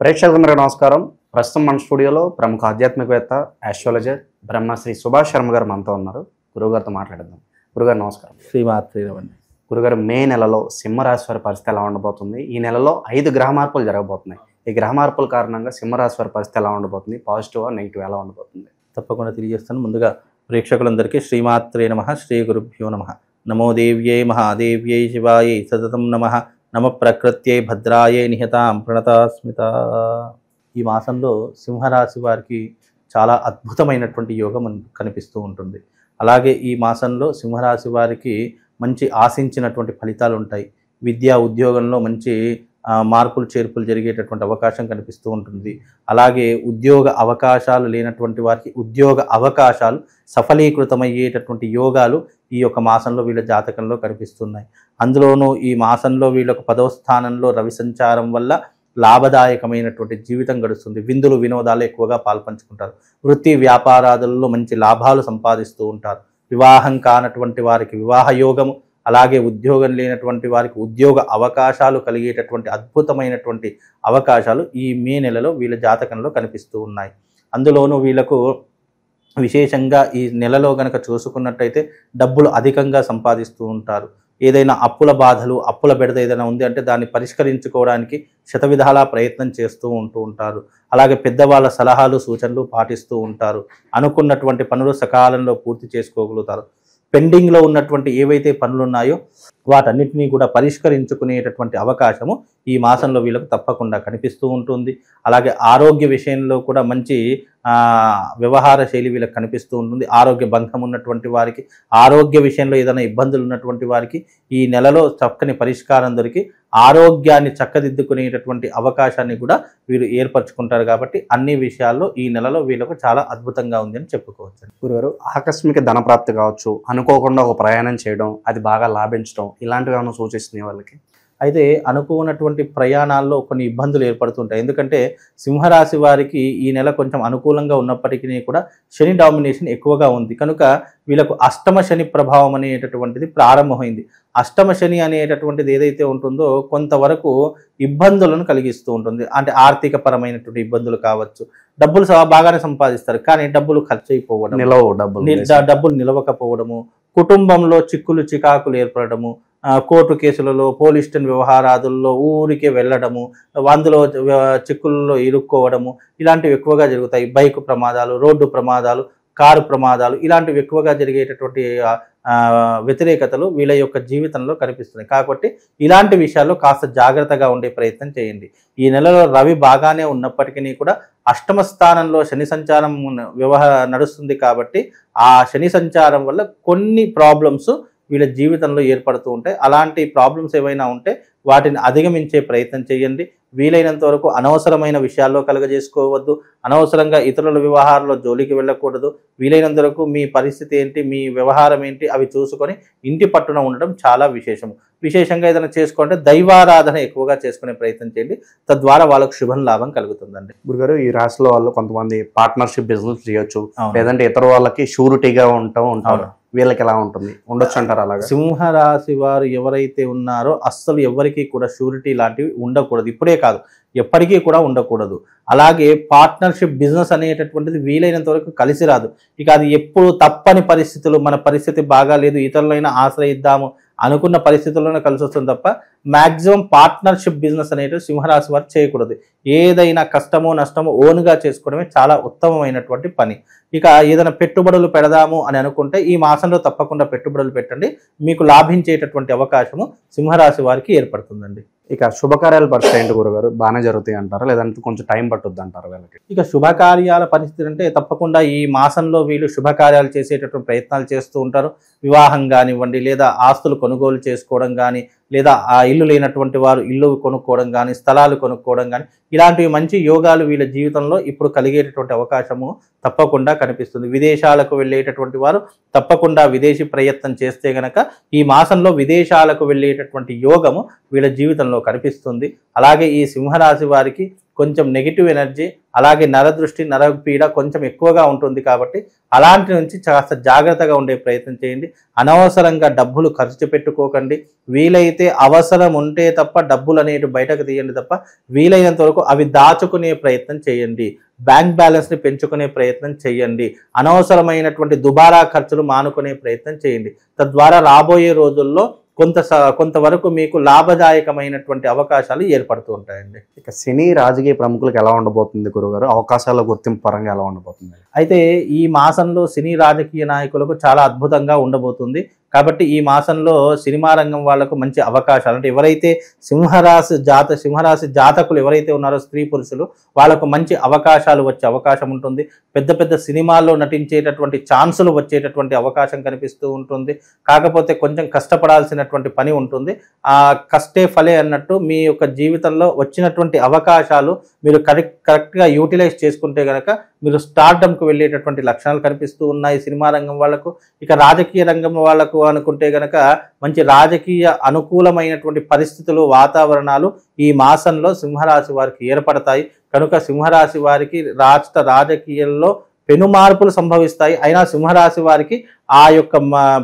ప్రేక్షకులందరికీ నమస్కారం. ప్రస్తుతం మన స్టూడియోలో ప్రముఖ ఆధ్యాత్మికవేత్త ఆస్ట్రాలజర్ బ్రహ్మశ్రీ సుభాష్ శర్మ గారు మనతో ఉన్నారు. గురువుగారితో మాట్లాడదాం. గురుగారు నమస్కారం. శ్రీమాత్రేనవండి. గురుగారు, మే నెలలో సింహరాశి వారి పరిస్థితి ఎలా ఉండబోతుంది? ఈ నెలలో 5 గ్రహ మార్పులు జరగబోతున్నాయి. ఈ గ్రహ మార్పుల కారణంగా సింహరాశి వారి పరిస్థితి ఎలా ఉండబోతుంది? పాజిటివ్ నెగిటివ్ ఎలా ఉండబోతుంది? తప్పకుండా తెలియజేస్తాను. ముందుగా ప్రేక్షకులందరికీ శ్రీమాత్రే నమః, శ్రీ గురుభ్యో నమః. నమో దేవ్యై మహాదేవ్యై శివాయై సతతం నమః. నమ ప్రకృత్యై భద్రాయై నిహతాం ప్రణతాస్మిత. ఈ మాసంలో సింహరాశి వారికి చాలా అద్భుతమైనటువంటి యోగం కనిపిస్తూ ఉంటుంది. అలాగే ఈ మాసంలో సింహరాశి వారికి మంచి ఆశించినటువంటి ఫలితాలు ఉంటాయి. విద్యా ఉద్యోగంలో మంచి మార్పులు చేర్పులు జరిగేటటువంటి అవకాశం కనిపిస్తూ ఉంటుంది. అలాగే ఉద్యోగ అవకాశాలు లేనటువంటి వారికి ఉద్యోగ అవకాశాలు సఫలీకృతమయ్యేటటువంటి యోగాలు ఈ యొక్క మాసంలో వీళ్ళ జాతకంలో కనిపిస్తున్నాయి. అందులోనూ ఈ మాసంలో వీళ్ళకు 10వ స్థానంలో రవి సంచారం వల్ల లాభదాయకమైనటువంటి జీవితం గడుస్తుంది. విందులు వినోదాలు ఎక్కువగా పాల్పంచుకుంటారు. వృత్తి వ్యాపారాదుల్లో మంచి లాభాలు సంపాదిస్తూ ఉంటారు. వివాహం కానటువంటి వారికి వివాహ యోగము, అలాగే ఉద్యోగం లేనటువంటి వారికి ఉద్యోగ అవకాశాలు కలిగేటటువంటి అద్భుతమైనటువంటి అవకాశాలు ఈ మే నెలలో వీళ్ళ జాతకంలో కనిపిస్తూ ఉన్నాయి. అందులోనూ వీళ్ళకు విశేషంగా ఈ నెలలో గనక చూసుకున్నట్టయితే డబ్బులు అధికంగా సంపాదిస్తూ ఉంటారు. ఏదైనా అప్పుల బాధలు, అప్పుల బెడద ఏదైనా ఉంది అంటే దాన్ని పరిష్కరించుకోవడానికి శతవిధాలా ప్రయత్నం చేస్తూ ఉంటారు. అలాగే పెద్దవాళ్ళ సలహాలు సూచనలు పాటిస్తూ ఉంటారు. అనుకున్నటువంటి పనులు సకాలంలో పూర్తి చేసుకోగలుగుతారు. పెండింగ్లో ఉన్నటువంటి ఏవైతే పనులు ఉన్నాయో వాటన్నిటినీ కూడా పరిష్కరించుకునేటటువంటి అవకాశము ఈ మాసంలో వీళ్ళకు తప్పకుండా కనిపిస్తూ ఉంటుంది. అలాగే ఆరోగ్య విషయంలో కూడా మంచి వ్యవహార శైలి వీళ్ళకి కనిపిస్తూ ఉంటుంది. ఆరోగ్య భంగం ఉన్నటువంటి వారికి, ఆరోగ్య విషయంలో ఏదైనా ఇబ్బందులు ఉన్నటువంటి వారికి ఈ నెలలో చక్కని పరిష్కారం దొరికి ఆరోగ్యాన్ని చక్కదిద్దుకునేటటువంటి అవకాశాన్ని కూడా వీరు ఏర్పరచుకుంటారు. కాబట్టి అన్ని విషయాల్లో ఈ నెలలో వీళ్ళకు చాలా అద్భుతంగా ఉంది అని చెప్పుకోవచ్చు. గురుగారు, ఆకస్మిక ధనప్రాప్తి కావచ్చు, అనుకోకుండా ఒక ప్రయాణం చేయడం, అది బాగా లాభించడం, ఇలాంటివి ఏమైనా సూచిస్తున్నాయి వాళ్ళకి? అయితే అనుకున్నటువంటి ప్రయాణాల్లో కొన్ని ఇబ్బందులు ఏర్పడుతుంటాయి. ఎందుకంటే సింహరాశి వారికి ఈ నెల కొంచెం అనుకూలంగా ఉన్నప్పటికీ కూడా శని డామినేషన్ ఎక్కువగా ఉంది. కనుక వీళ్ళకు అష్టమ శని ప్రభావం అనేటటువంటిది ప్రారంభమైంది. అష్టమ శని అనేటటువంటిది ఏదైతే ఉంటుందో కొంతవరకు ఇబ్బందులను కలిగిస్తూ ఉంటుంది. అంటే ఆర్థిక పరమైనటువంటి ఇబ్బందులు కావచ్చు. డబ్బులు బాగానే సంపాదిస్తారు, కానీ డబ్బులు ఖర్చు అయిపోవడం, డబ్బులు నిలవకపోవడము, కుటుంబంలో చిక్కులు చికాకులు ఏర్పడము, కోర్టు కేసులలో పోలీస్ స్టేషన్ వ్యవహారాదుల్లో ఊరికే వెళ్ళడము, అందులో చిక్కుల్లో ఇరుక్కోవడము, ఇలాంటివి ఎక్కువగా జరుగుతాయి. బైక్ ప్రమాదాలు, రోడ్డు ప్రమాదాలు, కారు ప్రమాదాలు, ఇలాంటివి ఎక్కువగా జరిగేటటువంటి వ్యతిరేకతలు వీళ్ళ యొక్క జీవితంలో కనిపిస్తున్నాయి. కాబట్టి ఇలాంటి విషయాల్లో కాస్త జాగ్రత్తగా ఉండే ప్రయత్నం చేయండి. ఈ నెలలో రవి బాగానే ఉన్నప్పటికీ కూడా అష్టమ స్థానంలో శని సంచారం నడుస్తుంది. కాబట్టి ఆ శని సంచారం వల్ల కొన్ని ప్రాబ్లమ్స్ వీళ్ళ జీవితంలో ఏర్పడుతూ ఉంటాయి. అలాంటి ప్రాబ్లమ్స్ ఏవైనా ఉంటే వాటిని అధిగమించే ప్రయత్నం చేయండి. వీలైనంత వరకు అనవసరమైన విషయాల్లో కలుగజేసుకోవద్దు. అనవసరంగా ఇతరుల వ్యవహారంలో జోలికి వెళ్ళకూడదు. వీలైనంత వరకు మీ పరిస్థితి ఏంటి, మీ వ్యవహారం ఏంటి అవి చూసుకొని ఇంటి పట్టున ఉండడం చాలా విశేషం. విశేషంగా ఏదైనా చేసుకుంటే దైవారాధన ఎక్కువగా చేసుకునే ప్రయత్నం చేయండి. తద్వారా వాళ్ళకు శుభం లాభం కలుగుతుందండి. గురుగారు, ఈ రాశిలో వాళ్ళు కొంతమంది పార్ట్నర్షిప్ బిజినెస్ చేయొచ్చు, లేదంటే ఇతర వాళ్ళకి షూరిటీగా ఉంటారు. వీళ్ళకి ఎలా ఉంటుంది, ఉండొచ్చు అంటారు? అలాగే సింహరాశి వారు ఎవరైతే ఉన్నారో అస్సలు ఎవరికి కూడా షూరిటీ లాంటివి ఉండకూడదు. ఇప్పుడే కాదు, ఎప్పటికీ కూడా ఉండకూడదు. అలాగే పార్ట్నర్షిప్ బిజినెస్ అనేటటువంటిది వీలైనంత వరకు కలిసి రాదు. ఇక అది ఎప్పుడు తప్పని పరిస్థితులు, మన పరిస్థితి బాగాలేదు, ఇతరులైనా ఆశ్రయిద్దాము అనుకున్న పరిస్థితుల్లోనే కలిసి వస్తుంది తప్ప మ్యాక్సిమం పార్ట్నర్షిప్ బిజినెస్ అనేటివి సింహరాశి వారు చేయకూడదు. ఏదైనా కష్టమో నష్టమో ఓన్గా చేసుకోవడమే చాలా ఉత్తమమైనటువంటి పని. ఇక ఏదైనా పెట్టుబడులు పెడదాము అని అనుకుంటే ఈ మాసంలో తప్పకుండా పెట్టుబడులు పెట్టండి. మీకు లాభించేటటువంటి అవకాశము సింహరాశి వారికి ఏర్పడుతుందండి. ఇక శుభకార్యాల పరిస్థితి ఏంటి గురుగారు? బాగానే జరుగుతాయి అంటారా, లేదంటే కొంచెం టైం పట్టుద్ది అంటారు వీళ్ళకి? ఇక శుభకార్యాల పరిస్థితి అంటే తప్పకుండా ఈ మాసంలో వీళ్ళు శుభకార్యాలు చేసేటటువంటి ప్రయత్నాలు చేస్తూ ఉంటారు. వివాహం కానివ్వండి, లేదా ఆస్తులు కొనుగోలు చేసుకోవడం కానీ, లేదా ఆ ఇల్లు లేనటువంటి వారు ఇల్లు కొనుక్కోవడం కానీ, స్థలాలు కొనుక్కోవడం కానీ, ఇలాంటివి మంచి యోగాలు వీళ్ళ జీవితంలో ఇప్పుడు కలిగేటటువంటి అవకాశము తప్పకుండా కనిపిస్తుంది. విదేశాలకు వెళ్ళేటటువంటి వారు తప్పకుండా విదేశీ ప్రయత్నం చేస్తే గనక ఈ మాసంలో విదేశాలకు వెళ్ళేటటువంటి యోగము వీళ్ళ జీవితంలో కనిపిస్తుంది. అలాగే ఈ సింహరాశి వారికి కొంచెం నెగిటివ్ ఎనర్జీ అలాగే నరదృష్టి నరపీడ కొంచెం ఎక్కువగా ఉంటుంది కాబట్టి అలాంటి నుంచి కాస్త జాగ్రత్తగా ఉండే ప్రయత్నం చేయండి. అనవసరంగా డబ్బులు ఖర్చు పెట్టుకోకండి. వీలైతే అవసరం ఉంటే తప్ప డబ్బులు అనేవి బయటకు తీయండి తప్ప వీలైనంత వరకు అవి దాచుకునే ప్రయత్నం చేయండి. బ్యాంక్ బ్యాలెన్స్ని పెంచుకునే ప్రయత్నం చేయండి. అనవసరమైనటువంటి దుబారా ఖర్చులు మానుకునే ప్రయత్నం చేయండి. తద్వారా రాబోయే రోజుల్లో కొంతవరకు మీకు లాభదాయకమైనటువంటి అవకాశాలు ఏర్పడుతూ ఉంటాయండి. ఇక సినీ రాజకీయ ప్రముఖులకు ఎలా ఉండబోతుంది గురుగారు? అవకాశాల గుర్తింపు పరంగా ఎలా ఉండబోతుంది? అయితే ఈ మాసంలో సినీ రాజకీయ నాయకులకు చాలా అద్భుతంగా ఉండబోతుంది. కాబట్టి ఈ మాసంలో సినిమా రంగం వాళ్లకు మంచి అవకాశాలు, అంటే ఎవరైతే సింహరాశి జాతకులు ఎవరైతే ఉన్నారో స్త్రీ పురుషులు వాళ్ళకు మంచి అవకాశాలు వచ్చే అవకాశం ఉంటుంది. పెద్ద పెద్ద సినిమాల్లో నటించేటటువంటి ఛాన్సులు వచ్చేటటువంటి అవకాశం కనిపిస్తూ ఉంటుంది. కాకపోతే కొంచెం కష్టపడాల్సినటువంటి పని ఉంటుంది. ఆ కష్టే ఫలే అన్నట్టు మీ యొక్క జీవితంలో వచ్చినటువంటి అవకాశాలు మీరు కరెక్ట్గా యూటిలైజ్ చేసుకుంటే కనుక మీరు స్టార్డమ్కు వెళ్ళేటటువంటి లక్షణాలు కనిపిస్తూ ఉన్నాయి సినిమా రంగం వాళ్లకు. ఇక రాజకీయ రంగం వాళ్లకు అనుకుంటే కనుక మంచి రాజకీయ అనుకూలమైనటువంటి పరిస్థితులు వాతావరణాలు ఈ మాసంలో సింహరాశి వారికి ఏర్పడతాయి. కనుక సింహరాశి వారికి రాష్ట్ర రాజకీయాల్లో పెను మార్పులు సంభవిస్తాయి. అయినా సింహరాశి వారికి ఆ యొక్క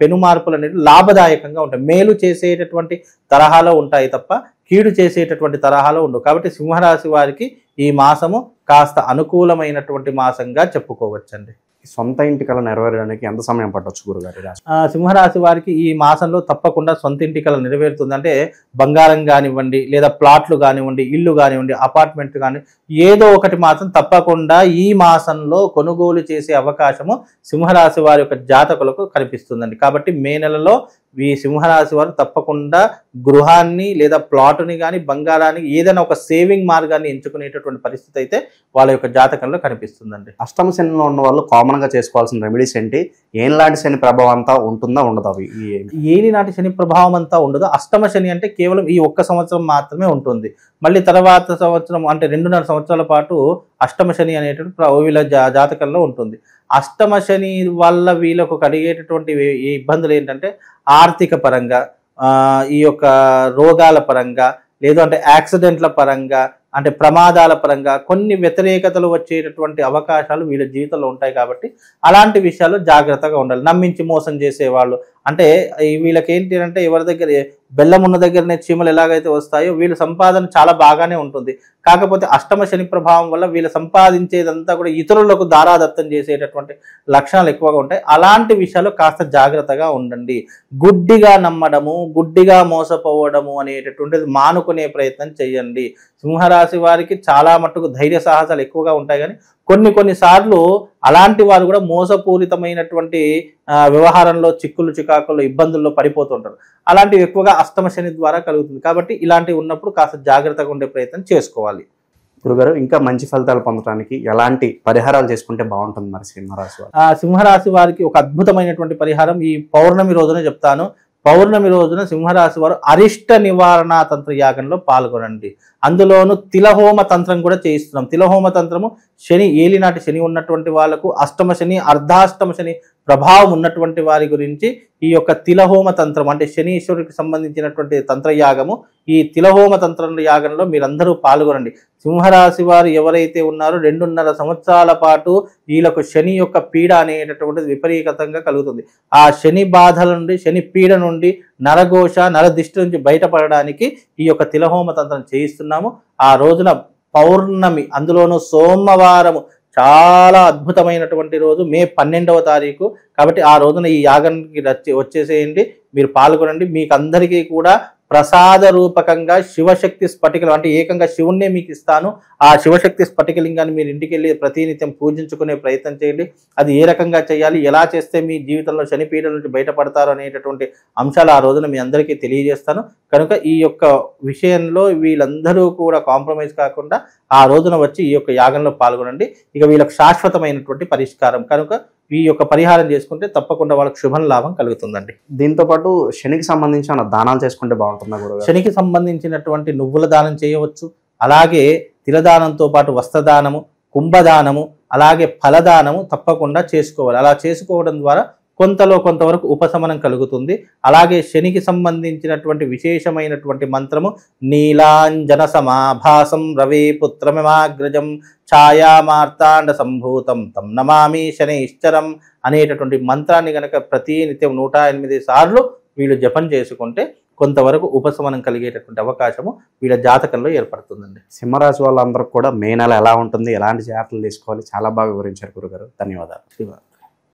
పెను మార్పులు అనేవి లాభదాయకంగా ఉంటాయి. మేలు చేసేటటువంటి తరహాలో ఉంటాయి తప్ప కీడు చేసేటటువంటి తరహాలో ఉండవు. కాబట్టి సింహరాశి వారికి ఈ మాసము కాస్త అనుకూలమైనటువంటి మాసంగా చెప్పుకోవచ్చండి. సొంత ఇంటి కల నెరవేరడానికి ఎంత సమయం పట్టవచ్చు గురుగారు? సింహరాశి వారికి ఈ మాసంలో తప్పకుండా సొంత ఇంటి కల నెరవేరుతుంది. అంటే బంగారం కానివ్వండి, లేదా ప్లాట్లు కానివ్వండి, ఇల్లు కానివ్వండి, అపార్ట్మెంట్ కానీ ఏదో ఒకటి మాత్రం తప్పకుండా ఈ మాసంలో కొనుగోలు చేసే అవకాశము సింహరాశి వారి యొక్క జాతకులకు కనిపిస్తుందండి. కాబట్టి మే నెలలో ఈ సింహరాశి వారు తప్పకుండా గృహాన్ని లేదా ప్లాటుని కానీ బంగారాన్ని ఏదైనా ఒక సేవింగ్ మార్గాన్ని ఎంచుకునేటటువంటి పరిస్థితి అయితే వాళ్ళ యొక్క జాతకంలో కనిపిస్తుందండి. అష్టమ శనిలో ఉన్న వాళ్ళు కామన్ గా చేసుకోవాల్సిన రెమెడీస్ ఏంటి? ఏనాటి శని ప్రభావం అంతా ఉంటుందా ఉండదు? అవి ఏలినాటి శని ప్రభావం అంతా ఉండదు. అష్టమ శని అంటే కేవలం ఈ ఒక్క సంవత్సరం మాత్రమే ఉంటుంది. మళ్ళీ తర్వాత సంవత్సరం అంటే 2.5 సంవత్సరాల పాటు అష్టమ శని అనేటువంటి వీళ్ళ జాతకంలో ఉంటుంది. అష్టమ శని వల్ల వీళ్ళకు కలిగేటటువంటి ఇబ్బందులు ఏంటంటే ఆర్థిక పరంగా, ఈ యొక్క రోగాల పరంగా, లేదు అంటే యాక్సిడెంట్ల పరంగా, అంటే ప్రమాదాల పరంగా కొన్ని వ్యతిరేకతలు వచ్చేటటువంటి అవకాశాలు వీళ్ళ జీవితంలో ఉంటాయి. కాబట్టి అలాంటి విషయాల్లో జాగ్రత్తగా ఉండాలి. నమ్మించి మోసం చేసేవాళ్ళు, అంటే వీళ్ళకి ఏంటి అంటే ఎవరి దగ్గర బెల్లం ఉన్న దగ్గరనే చీమలు ఎలాగైతే వస్తాయో వీళ్ళ సంపాదన చాలా బాగానే ఉంటుంది. కాకపోతే అష్టమ శని ప్రభావం వల్ల వీళ్ళు సంపాదించేదంతా కూడా ఇతరులకు దారాదత్తం చేసేటటువంటి లక్షణాలు ఎక్కువగా ఉంటాయి. అలాంటి విషయాలు కాస్త జాగ్రత్తగా ఉండండి. గుడ్డిగా నమ్మడము, గుడ్డిగా మోసపోవడము అనేటటువంటిది మానుకునే ప్రయత్నం చేయండి. సింహరాశి వారికి చాలా మట్టుకు ధైర్య సాహసాలు ఎక్కువగా ఉంటాయి. కానీ కొన్నిసార్లు అలాంటి వారు కూడా మోసపూరితమైనటువంటి వ్యవహారంలో చికాకుల్లో ఇబ్బందుల్లో పడిపోతుంటారు. అలాంటివి ఎక్కువగా అష్టమ శని ద్వారా కలుగుతుంది. కాబట్టి ఇలాంటివి ఉన్నప్పుడు కాస్త జాగ్రత్తగా ఉండే ప్రయత్నం చేసుకోవాలి. గురుగారు, ఇంకా మంచి ఫలితాలు పొందడానికి ఎలాంటి పరిహారాలు చేసుకుంటే బాగుంటుంది మరి సింహరాశి వారు? సింహరాశి వారికి ఒక అద్భుతమైనటువంటి పరిహారం ఈ పౌర్ణమి రోజున చెప్తాను. పౌర్ణమి రోజున సింహరాశి వారు అరిష్ట నివారణ తంత్ర యాగంలో పాల్గొనండి. అందులోనూ తిలహోమ తంత్రం కూడా చేయిస్తున్నాం. తిలహోమ తంత్రము ఏలినాటి శని ఉన్నటువంటి వాళ్ళకు, అష్టమ శని అర్ధాష్టమ శని ప్రభావం ఉన్నటువంటి వారి గురించి ఈ యొక్క తిలహోమ తంత్రం అంటే శనీశ్వరుడికి సంబంధించినటువంటి తంత్రయాగము, ఈ తిలహోమ తంత్ర యాగంలో మీరందరూ పాల్గొనండి. సింహరాశి వారు ఎవరైతే ఉన్నారో 2.5 సంవత్సరాల పాటు వీళ్ళకు శని యొక్క పీడ అనేటటువంటిది విపరీతంగా కలుగుతుంది. ఆ శని బాధల నుండి, శని పీడ నుండి, నరఘోష నరదిష్టి నుంచి బయటపడడానికి ఈ యొక్క తిలహోమ తంత్రం చేయిస్తున్నాము. ఆ రోజున పౌర్ణమి, అందులోనూ సోమవారము, చాలా అద్భుతమైనటువంటి రోజు మే 12వ తారీఖు. కాబట్టి ఆ రోజున ఈ యాగానికి వచ్చేసేయండి, మీరు పాల్గొనండి. మీకు అందరికీ కూడా ప్రసాద రూపకంగా శివశక్తి స్ఫటికలు, అంటే ఏకంగా శివుణ్ణే మీకు ఇస్తాను. ఆ శివశక్తి స్ఫటికలింగాన్ని మీరు ఇంటికి వెళ్ళి ప్రతినిత్యం పూజించుకునే ప్రయత్నం చేయండి. అది ఏ రకంగా చేయాలి, ఎలా చేస్తే మీ జీవితంలో శనిపీడ నుంచి బయటపడతారు అనేటటువంటి అంశాలు ఆ రోజున మీ అందరికీ తెలియజేస్తాను. కనుక ఈ యొక్క విషయంలో వీళ్ళందరూ కూడా కాంప్రమైజ్ కాకుండా ఆ రోజున వచ్చి ఈ యొక్క యాగంలో పాల్గొనండి. ఇక వీళ్ళకి శాశ్వతమైనటువంటి పరిష్కారం కనుక ఈ యొక్క పరిహారం చేసుకుంటే తప్పకుండా వాళ్ళకి శుభం లాభం కలుగుతుందండి. దీంతో పాటు శనికి సంబంధించిన దానాలు చేసుకుంటే బాగుంటుందా గురుగారు? శనికి సంబంధించినటువంటి నువ్వుల దానం చేయవచ్చు. అలాగే తిలదానంతో పాటు వస్త్రదానము, కుంభదానము, అలాగే ఫలదానము తప్పకుండా చేసుకోవాలి. అలా చేసుకోవడం ద్వారా కొంతలో కొంతవరకు ఉపశమనం కలుగుతుంది. అలాగే శనికి సంబంధించినటువంటి విశేషమైనటువంటి మంత్రము నీలాంజన సమాభాసం రవి పుత్రమిమాగ్రజం ఛాయామార్తాండ సంభూతం తం నమామి శనైశ్చరం అనేటటువంటి మంత్రాన్ని గనక ప్రతి నిత్యం 108 సార్లు వీళ్ళు జపం చేసుకుంటే కొంతవరకు ఉపశమనం కలిగేటటువంటి అవకాశము వీళ్ళ జాతకంలో ఏర్పడుతుందండి. సింహరాశి వాళ్ళందరూ కూడా మే నెల ఎలా ఉంటుంది, ఎలాంటి జాగ్రత్తలు తీసుకోవాలి, చాలా బాగా వివరించారు గురుగారు. ధన్యవాదాలు. శ్రీవారు.